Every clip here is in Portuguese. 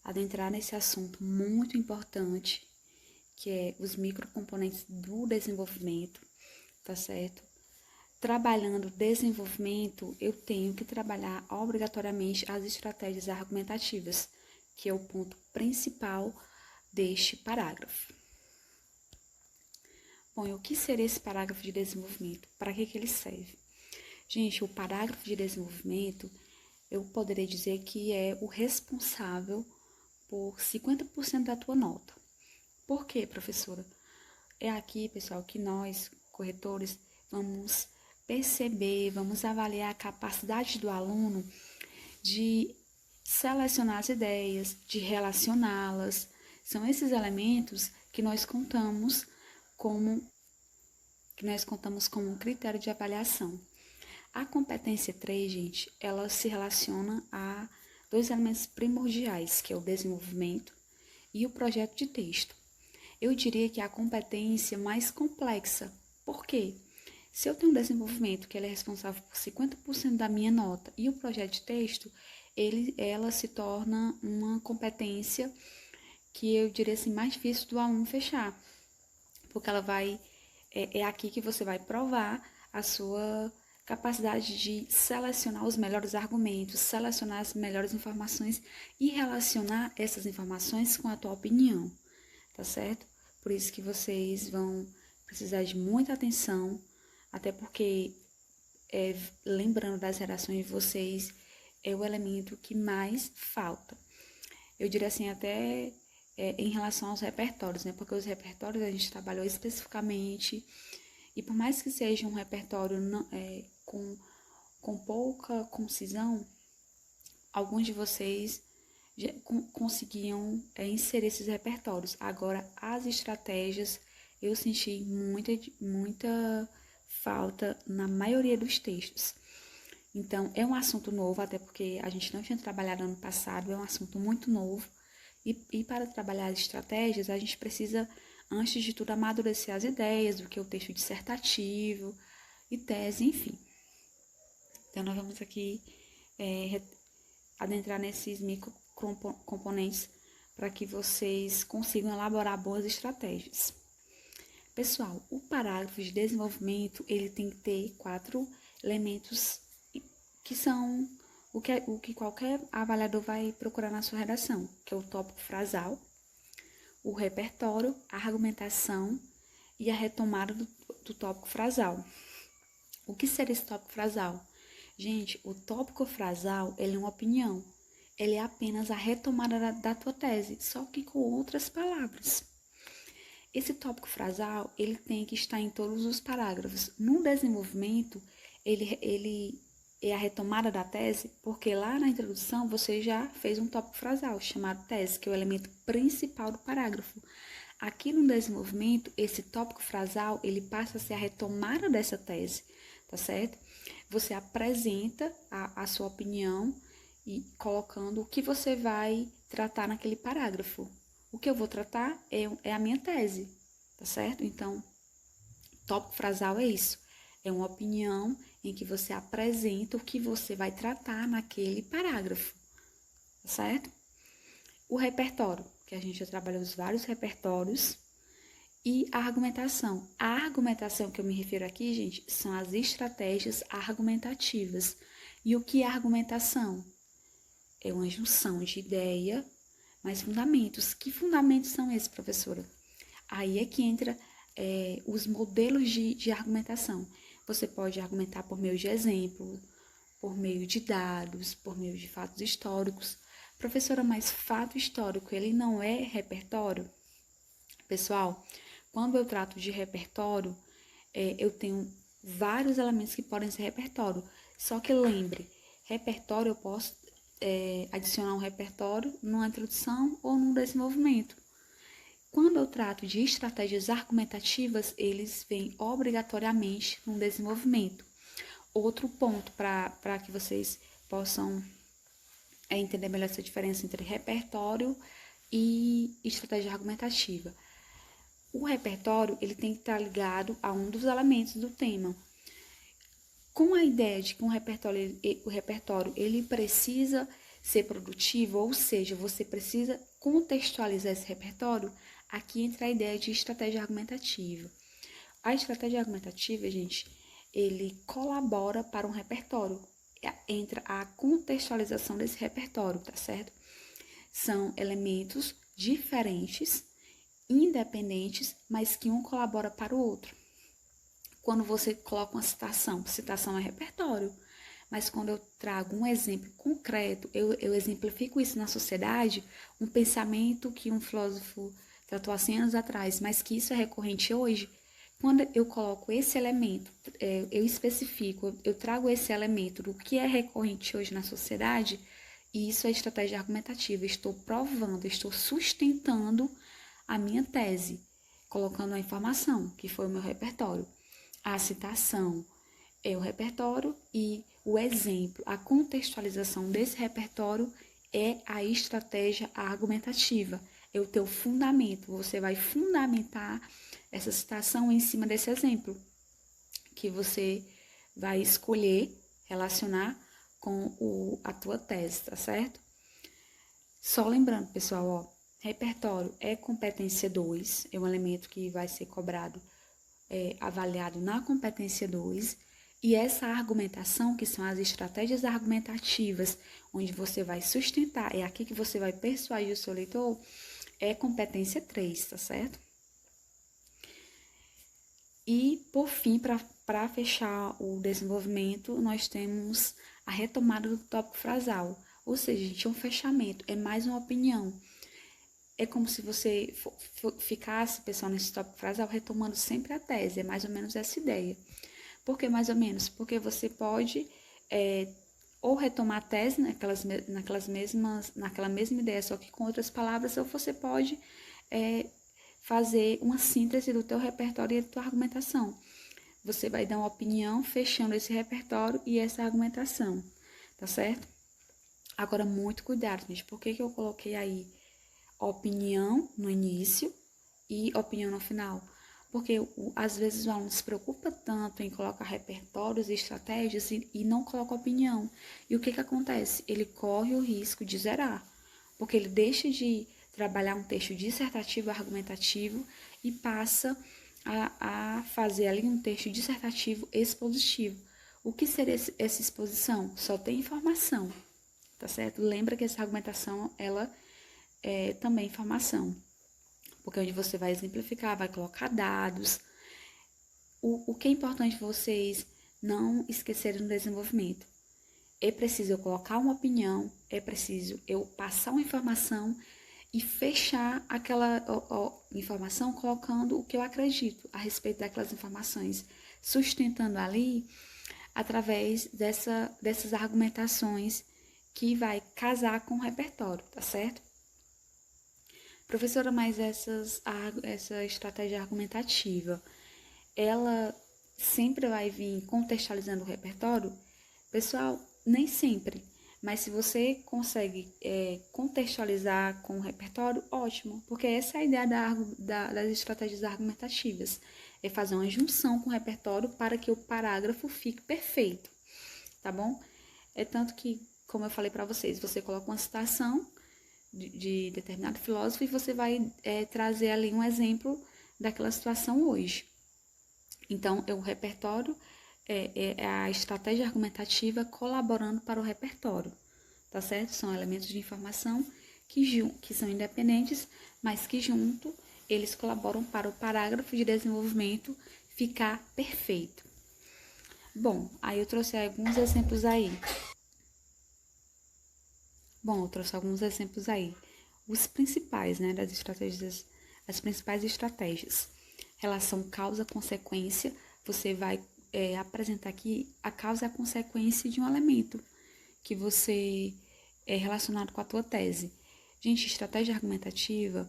adentrar nesse assunto muito importante, que é os microcomponentes do desenvolvimento, tá certo? Trabalhando o desenvolvimento, eu tenho que trabalhar obrigatoriamente as estratégias argumentativas, que é o ponto principal deste parágrafo. Bom, e o que seria esse parágrafo de desenvolvimento? Para que ele serve? Gente, o parágrafo de desenvolvimento, eu poderia dizer que é o responsável por 50% da tua nota. Por quê, professora? É aqui, pessoal, que nós, corretores, vamos perceber, vamos avaliar a capacidade do aluno de selecionar as ideias, de relacioná-las. São esses elementos que nós contamos como um critério de avaliação. A competência 3, gente, ela se relaciona a dois elementos primordiais, que é o desenvolvimento e o projeto de texto. Eu diria que é a competência mais complexa. Por quê? Se eu tenho um desenvolvimento que ele é responsável por 50% da minha nota e o projeto de texto, ela se torna uma competência que eu diria assim, mais difícil do aluno fechar. Porque ela vai, é aqui que você vai provar a sua capacidade de selecionar os melhores argumentos, selecionar as melhores informações e relacionar essas informações com a tua opinião, tá certo? Por isso que vocês vão precisar de muita atenção, até porque, lembrando das redações de vocês, é o elemento que mais falta. Eu diria assim, até em relação aos repertórios, né? Porque os repertórios a gente trabalhou especificamente, e por mais que seja um repertório com pouca concisão, alguns de vocês já conseguiam inserir esses repertórios. Agora, as estratégias, eu senti muita falta na maioria dos textos. Então, é um assunto novo, até porque a gente não tinha trabalhado ano passado, é um assunto muito novo. E para trabalhar as estratégias, a gente precisa, antes de tudo, amadurecer as ideias, do que é o texto dissertativo e tese, enfim. Então, nós vamos aqui adentrar nesses microcomponentes para que vocês consigam elaborar boas estratégias. Pessoal, o parágrafo de desenvolvimento, ele tem que ter 4 elementos que são o que qualquer avaliador vai procurar na sua redação, que é o tópico frasal, o repertório, a argumentação e a retomada do tópico frasal. O que seria esse tópico frasal? Gente, o tópico frasal, ele é uma opinião. Ele é apenas a retomada da tua tese, só que com outras palavras. Esse tópico frasal, ele tem que estar em todos os parágrafos. No desenvolvimento, ele é a retomada da tese, porque lá na introdução você já fez um tópico frasal chamado tese, que é o elemento principal do parágrafo. Aqui no desenvolvimento, esse tópico frasal, ele passa a ser a retomada dessa tese, tá certo? Você apresenta a sua opinião e colocando o que você vai tratar naquele parágrafo. O que eu vou tratar é a minha tese, tá certo? Então, tópico frasal é isso. É uma opinião em que você apresenta o que você vai tratar naquele parágrafo, tá certo? O repertório, que a gente já trabalhou os vários repertórios, e a argumentação. A argumentação que eu me refiro aqui, gente, são as estratégias argumentativas. E o que é argumentação? É uma junção de ideia mais fundamentos. Que fundamentos são esses, professora? Aí é que entra os modelos de argumentação. Você pode argumentar por meio de exemplo, por meio de dados, por meio de fatos históricos. Professora, mas fato histórico, ele não é repertório? Pessoal, quando eu trato de repertório, eu tenho vários elementos que podem ser repertório. Só que lembre, repertório eu posso adicionar um repertório numa introdução ou num desenvolvimento. Quando eu trato de estratégias argumentativas, eles vêm obrigatoriamente no desenvolvimento. Outro ponto para que vocês possam entender melhor essa diferença entre repertório e estratégia argumentativa. O repertório ele tem que estar ligado a um dos elementos do tema. Com a ideia de que o repertório ele precisa ser produtivo, ou seja, você precisa contextualizar esse repertório. Aqui entra a ideia de estratégia argumentativa. A estratégia argumentativa, gente, ele colabora para um repertório. Entra a contextualização desse repertório, tá certo? São elementos diferentes, independentes, mas que um colabora para o outro. Quando você coloca uma citação é repertório. Mas quando eu trago um exemplo concreto, eu exemplifico isso na sociedade, um pensamento que um filósofo tratou há 100 anos atrás, mas que isso é recorrente hoje. Quando eu coloco esse elemento, eu especifico, eu trago esse elemento do que é recorrente hoje na sociedade, e isso é estratégia argumentativa. Estou provando, estou sustentando a minha tese, colocando a informação, que foi o meu repertório. A citação é o repertório e o exemplo, a contextualização desse repertório é a estratégia argumentativa. É o teu fundamento. Você vai fundamentar essa citação em cima desse exemplo, que você vai escolher relacionar com a tua tese, tá certo? Só lembrando, pessoal, ó, repertório é competência 2, é um elemento que vai ser cobrado, avaliado na competência 2, e essa argumentação, que são as estratégias argumentativas, onde você vai sustentar, é aqui que você vai persuadir o seu leitor, é competência 3, tá certo? E, por fim, para fechar o desenvolvimento, nós temos a retomada do tópico frasal, ou seja, gente, é um fechamento, é mais uma opinião. É como se você ficasse, pessoal, nesse tópico frasal, retomando sempre a tese, é mais ou menos essa ideia. Por que mais ou menos? Porque você pode ou retomar a tese naquela mesma ideia, só que com outras palavras, ou você pode fazer uma síntese do teu repertório e da tua argumentação. Você vai dar uma opinião fechando esse repertório e essa argumentação, tá certo? Agora, muito cuidado, gente. Por que eu coloquei aí opinião no início e opinião no final? Porque às vezes o aluno se preocupa tanto em colocar repertórios e estratégias e não coloca opinião. E o que acontece? Ele corre o risco de zerar, porque ele deixa de trabalhar um texto dissertativo argumentativo e passa a fazer ali um texto dissertativo expositivo. O que seria essa exposição? Só tem informação, tá certo? Lembra que essa argumentação, ela é também informação, porque é onde você vai exemplificar, vai colocar dados. O que é importante vocês não esquecerem no desenvolvimento? É preciso eu colocar uma opinião, é preciso eu passar uma informação e fechar aquela informação colocando o que eu acredito a respeito daquelas informações, sustentando ali através dessas argumentações que vai casar com o repertório, tá certo? Professora, mas essa estratégia argumentativa, ela sempre vai vir contextualizando o repertório? Pessoal, nem sempre. Mas se você consegue contextualizar com o repertório, ótimo. Porque essa é a ideia das estratégias argumentativas. É fazer uma junção com o repertório para que o parágrafo fique perfeito. Tá bom? É tanto que, como eu falei para vocês, você coloca uma citação de determinado filósofo e você vai trazer ali um exemplo daquela situação hoje. Então, o repertório é a estratégia argumentativa colaborando para o repertório, tá certo? São elementos de informação que são independentes, mas que junto eles colaboram para o parágrafo de desenvolvimento ficar perfeito. Bom, aí eu trouxe alguns exemplos aí. Os principais, né, das estratégias, as principais estratégias. Relação causa-consequência, você vai apresentar aqui a causa e a consequência de um elemento que você é relacionado com a tua tese. Gente, estratégia argumentativa,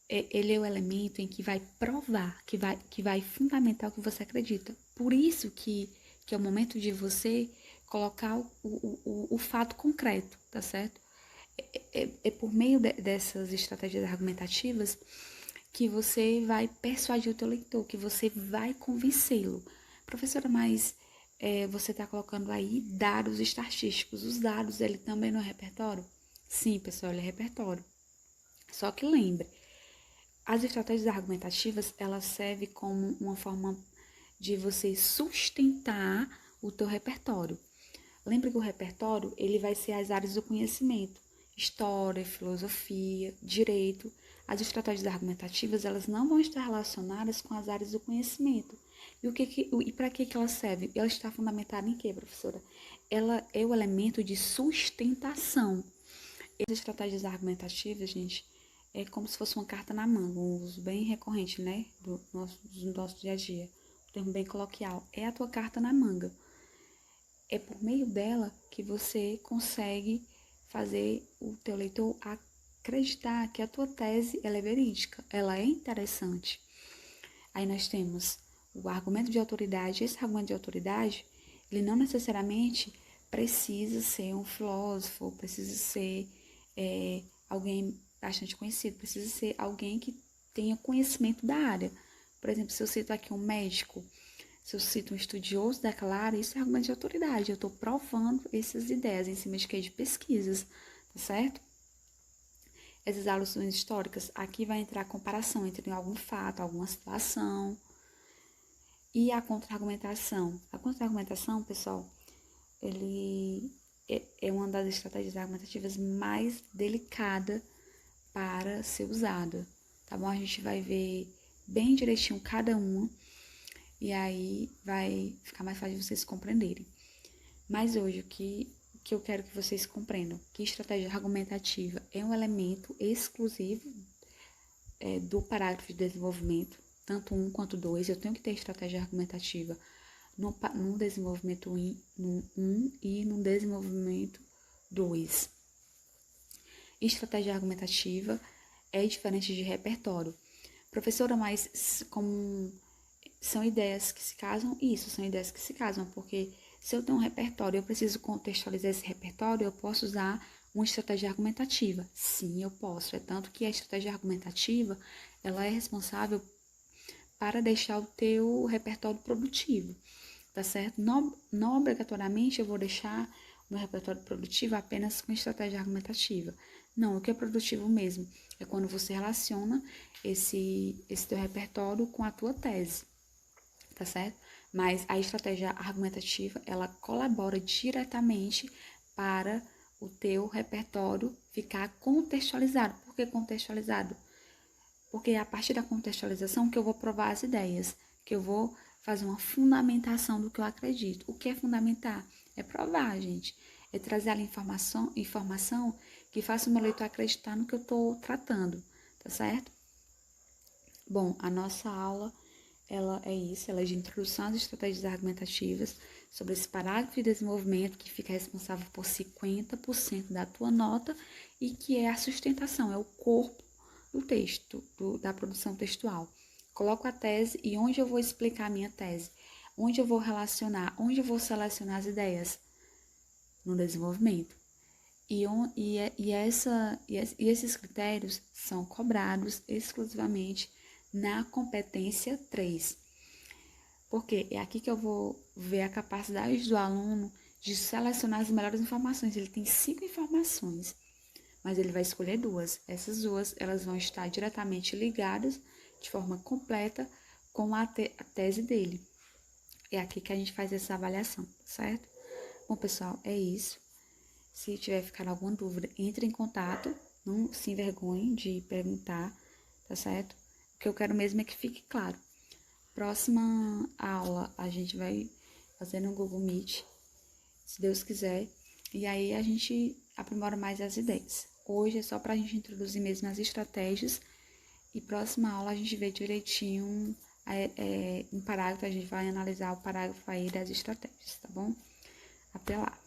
ele é o elemento em que vai provar, que vai fundamentar o que você acredita. Por isso que é o momento de você colocar o fato concreto, tá certo? É por meio dessas estratégias argumentativas que você vai persuadir o teu leitor, que você vai convencê-lo. Professora, mas você está colocando aí dados estatísticos. Os dados, ele também não é repertório? Sim, pessoal, ele é repertório. Só que lembre, as estratégias argumentativas, elas servem como uma forma de você sustentar o teu repertório. Lembre que o repertório, ele vai ser as áreas do conhecimento. História, filosofia, direito. As estratégias argumentativas, elas não vão estar relacionadas com as áreas do conhecimento. E para que ela serve? Ela está fundamentada em quê, professora? Ela é o elemento de sustentação. As estratégias argumentativas, gente, é como se fosse uma carta na manga, um uso bem recorrente, né, do nosso dia a dia. Um termo bem coloquial. É a tua carta na manga. É por meio dela que você consegue fazer o teu leitor acreditar que a tua tese ela é verídica, ela é interessante. Aí nós temos o argumento de autoridade. Esse argumento de autoridade, ele não necessariamente precisa ser um filósofo, precisa ser alguém bastante conhecido, precisa ser alguém que tenha conhecimento da área. Por exemplo, se eu cito aqui um médico, se eu cito um estudioso daquela área, isso é argumento de autoridade. Eu estou provando essas ideias em cima de quê? De pesquisas, tá certo? Essas alusões históricas, aqui vai entrar a comparação entre algum fato, alguma situação. E a contra-argumentação. A contra-argumentação, pessoal, ele é uma das estratégias argumentativas mais delicada para ser usada, tá bom? A gente vai ver bem direitinho cada uma e aí vai ficar mais fácil de vocês compreenderem. Mas hoje, o que eu quero que vocês compreendam, que estratégia argumentativa é um elemento exclusivo do parágrafo de desenvolvimento, tanto 1 quanto 2, eu tenho que ter estratégia argumentativa no desenvolvimento 1 e no desenvolvimento 2. Estratégia argumentativa é diferente de repertório. Professora, mas como são ideias que se casam? Isso, são ideias que se casam, porque se eu tenho um repertório, eu preciso contextualizar esse repertório, eu posso usar uma estratégia argumentativa. Sim, eu posso. É tanto que a estratégia argumentativa, ela é responsável para deixar o teu repertório produtivo, tá certo? Não obrigatoriamente eu vou deixar o meu repertório produtivo apenas com estratégia argumentativa. Não, o que é produtivo mesmo é quando você relaciona esse teu repertório com a tua tese, tá certo? Mas a estratégia argumentativa, ela colabora diretamente para o teu repertório ficar contextualizado. Por que contextualizado? Porque é a partir da contextualização que eu vou provar as ideias, que eu vou fazer uma fundamentação do que eu acredito. O que é fundamentar? É provar, gente. É trazer ali informação que faça o meu leitor acreditar no que eu estou tratando, tá certo? Bom, a nossa aula, ela é isso, ela é de introdução às estratégias argumentativas, sobre esse parágrafo de desenvolvimento que fica responsável por 50% da tua nota e que é a sustentação, é o corpo do texto, da produção textual. Coloco a tese e onde eu vou explicar a minha tese, onde eu vou relacionar, onde eu vou selecionar as ideias no desenvolvimento. E esses critérios são cobrados exclusivamente na competência 3. Porque é aqui que eu vou ver a capacidade do aluno de selecionar as melhores informações. Ele tem 5 informações, mas ele vai escolher 2. Essas 2, elas vão estar diretamente ligadas de forma completa com a tese dele. É aqui que a gente faz essa avaliação, certo? Bom, pessoal, é isso. Se tiver ficado alguma dúvida, entre em contato. Não se envergonhe de perguntar, tá certo? O que eu quero mesmo é que fique claro. Próxima aula a gente vai fazer no Google Meet, se Deus quiser. E aí a gente aprimora mais as ideias. Hoje é só para a gente introduzir mesmo as estratégias. E próxima aula a gente vê direitinho um parágrafo, a gente vai analisar o parágrafo aí das estratégias, tá bom? Até lá!